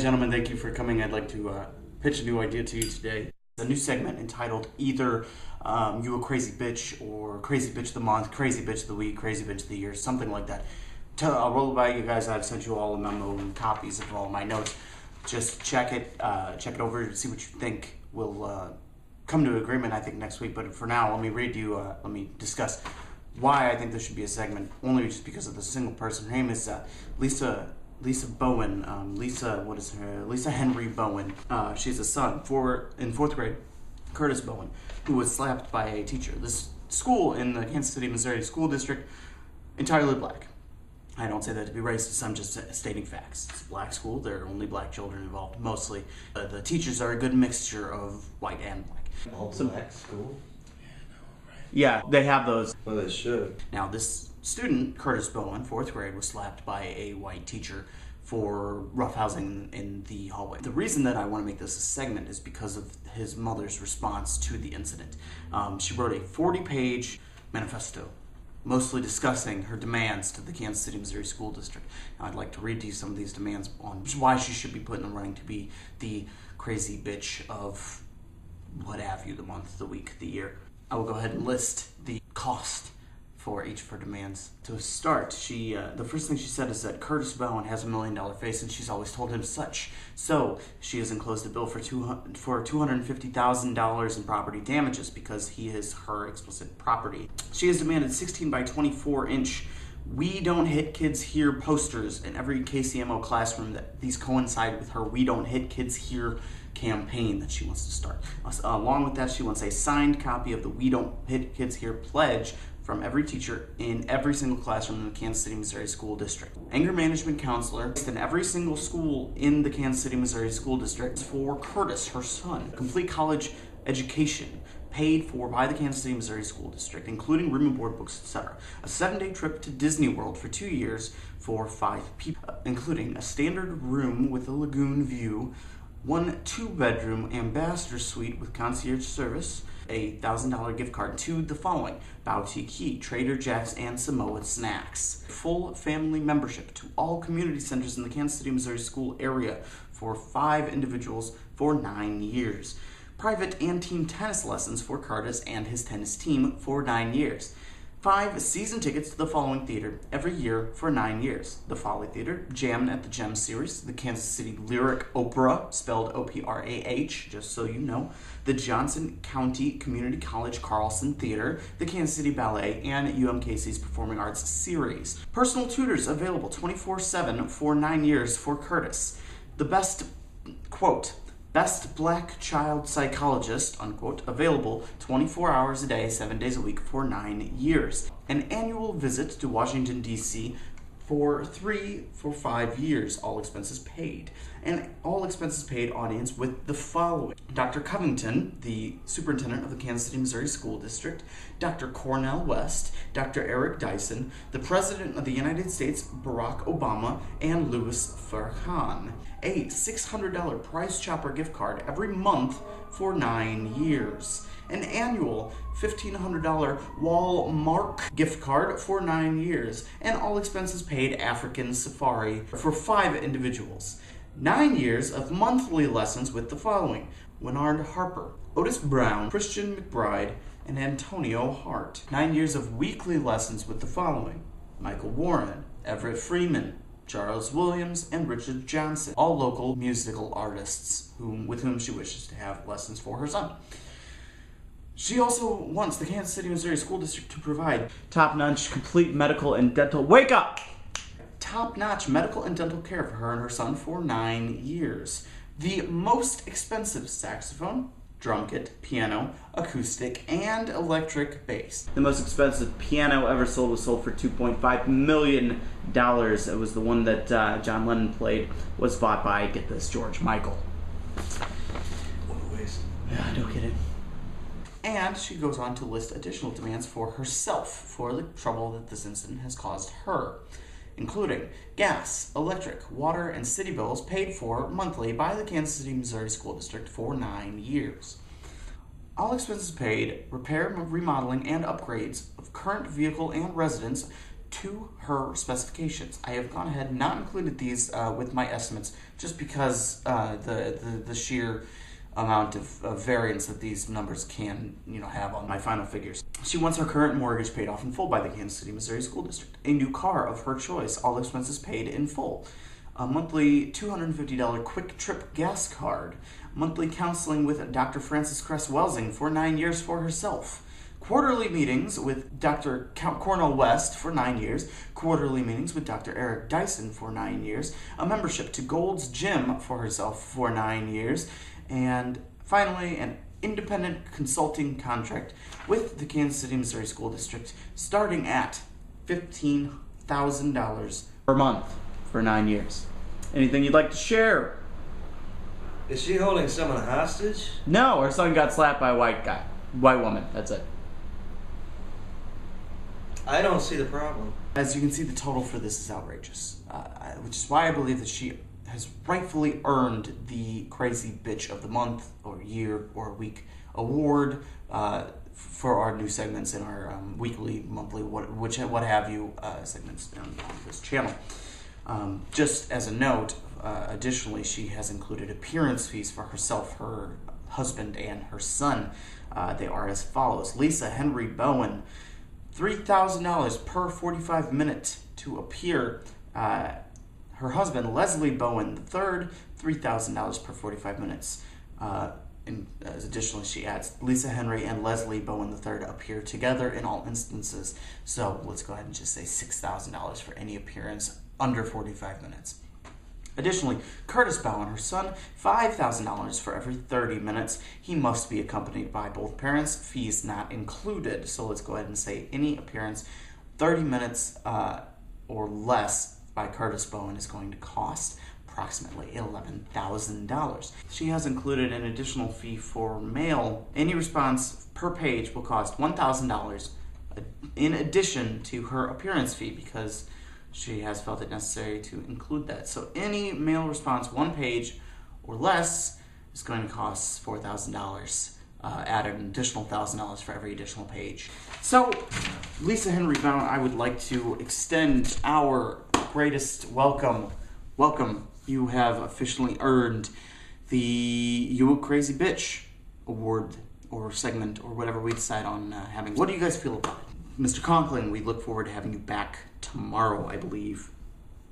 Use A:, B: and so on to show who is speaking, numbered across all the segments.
A: gentlemen, thank you for coming. I'd like to pitch a new idea to you today. A new segment entitled either You a Crazy Bitch or Crazy Bitch of the Month, Crazy Bitch of the Week, Crazy Bitch of the Year, something like that. I'll roll it by you guys. I've sent you all a memo and copies of all my notes. Just check it over, see what you think. We'll come to agreement, I think, next week. But for now, let me discuss why I think there should be a segment, only just because of the single person. Her name is Lisa Bowen. Lisa Henry Bowen. She's a son in fourth grade, Curtis Bowen, who was slapped by a teacher. This school in the Kansas City, Missouri school district, entirely black. I don't say that to be racist, I'm just stating facts. It's a black school, there are only black children involved, mostly. The teachers are a good mixture of white and black.
B: All black school?
A: Yeah, they have those.
B: Well, they should.
A: Now, this student, Curtis Bowen, fourth grade, was slapped by a white teacher for roughhousing in the hallway. The reason that I want to make this a segment is because of his mother's response to the incident. She wrote a 40-page manifesto, mostly discussing her demands to the Kansas City, Missouri School District. Now, I'd like to read to you some of these demands on why she should be put in the running to be the crazy bitch of what have you, the month, the week, the year. I will go ahead and list the cost for each of her demands. To start, the first thing she said is that Curtis Bowen has $1 million face and she's always told him such. So she has enclosed a bill for $250,000 in property damages because he is her explicit property. She has demanded 16 by 24 inch "We Don't Hit Kids Here" posters in every KCMO classroom. That these coincide with her "We Don't Hit Kids Here" campaign that she wants to start. Along with that, she wants a signed copy of the "We Don't Hit Kids Here" pledge from every teacher in every single classroom in the Kansas City, Missouri School District. Anger management counselor in every single school in the Kansas City, Missouri School District for Curtis, her son. Complete college education paid for by the Kansas City, Missouri School District, including room and board, books, etc. A 7-day trip to Disney World for 2 years for 5 people, including a standard room with a lagoon view, 1 2-bedroom ambassador suite with concierge service, a $1,000 gift card to the following: Boutique, Trader Jack's, and Samoa Snacks. Full family membership to all community centers in the Kansas City, Missouri school area for 5 individuals for 9 years. Private and team tennis lessons for Curtis and his tennis team for 9 years. 5 season tickets to the following theater every year for 9 years: the Folly Theater, Jammin' at the Gem series, the Kansas City Lyric Opera, spelled O-P-R-A-H, just so you know, the Johnson County Community College Carlson Theater, the Kansas City Ballet, and UMKC's Performing Arts series. Personal tutors available 24/7 for 9 years for Curtis. The best black child psychologist, unquote, available 24 hours a day, 7 days a week for 9 years. An annual visit to Washington, D.C. for 5 years, all expenses paid. And all expenses paid audience with the following: Dr. Covington, the superintendent of the Kansas City, Missouri School District, Dr. Cornel West, Dr. Eric Dyson, the President of the United States, Barack Obama, and Louis Farrakhan. A $600 Price Chopper gift card every month for 9 years. An annual $1,500 Walmart gift card for 9 years. And all expenses paid African safari for 5 individuals. 9 years of monthly lessons with the following: Winard Harper, Otis Brown, Christian McBride, and Antonio Hart. 9 years of weekly lessons with the following: Michael Warren, Everett Freeman, Charles Williams, and Richard Johnson, all local musical artists with whom she wishes to have lessons for her son. She also wants the Kansas City, Missouri School District to provide top-notch complete medical and dental top-notch medical and dental care for her and her son for 9 years. The most expensive saxophone, drum kit, piano, acoustic, and electric bass. The most expensive piano ever sold was sold for $2.5 million. It was the one that John Lennon played, was bought by, get this, George Michael.
B: What a waste.
A: Yeah, no kidding. And she goes on to list additional demands for herself for the trouble that this incident has caused her, including gas, electric, water, and city bills paid for monthly by the Kansas City, Missouri School District for 9 years. All expenses paid, repair, remodeling, and upgrades of current vehicle and residence to her specifications. I have gone ahead and not included these with my estimates just because the sheer amount of variance that these numbers can have on my final figures. She wants her current mortgage paid off in full by the Kansas City, Missouri School District. A new car of her choice, all expenses paid in full. A monthly $250 quick trip gas card. Monthly counseling with Dr. Frances Cress Welsing for 9 years for herself. Quarterly meetings with Dr. Cornel West for 9 years. Quarterly meetings with Dr. Eric Dyson for 9 years. A membership to Gold's Gym for herself for 9 years. And finally, an independent consulting contract with the Kansas City, Missouri School District starting at $15,000 per month for 9 years. Anything you'd like to share?
B: Is she holding someone hostage?
A: No, her son got slapped by a white woman. That's it.
B: I don't see the problem.
A: As you can see, the total for this is outrageous, which is why I believe that she has rightfully earned the Crazy Bitch of the Month or Year or Week award for our new segments in our weekly, monthly, what have you segments on this channel. Just as a note, additionally, she has included appearance fees for herself, her husband, and her son. They are as follows. Lisa Henry Bowen, $3,000 per 45 minute to appear. Her husband, Leslie Bowen III, $3,000 per 45 minutes. And additionally, she adds, Lisa Henry and Leslie Bowen III appear together in all instances. So let's go ahead and just say $6,000 for any appearance under 45 minutes. Additionally, Curtis Bowen, her son, $5,000 for every 30 minutes. He must be accompanied by both parents, fees not included. So let's go ahead and say any appearance 30 minutes or less by Curtis Bowen is going to cost approximately $11,000. She has included an additional fee for mail. Any response per page will cost $1,000 in addition to her appearance fee because she has felt it necessary to include that. So any mail response, 1 page or less, is going to cost $4,000. Add an additional $1,000 for every additional page. So, Lisa Henry Bowen, I would like to extend our greatest welcome. Welcome. You have officially earned the You Crazy Bitch award or segment or whatever we decide on having. What do you guys feel about it? Mr. Conkling, we look forward to having you back tomorrow, I believe.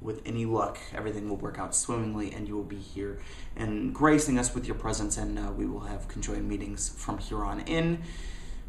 A: With any luck, everything will work out swimmingly and you will be here and gracing us with your presence, and we will have conjoined meetings from here on in.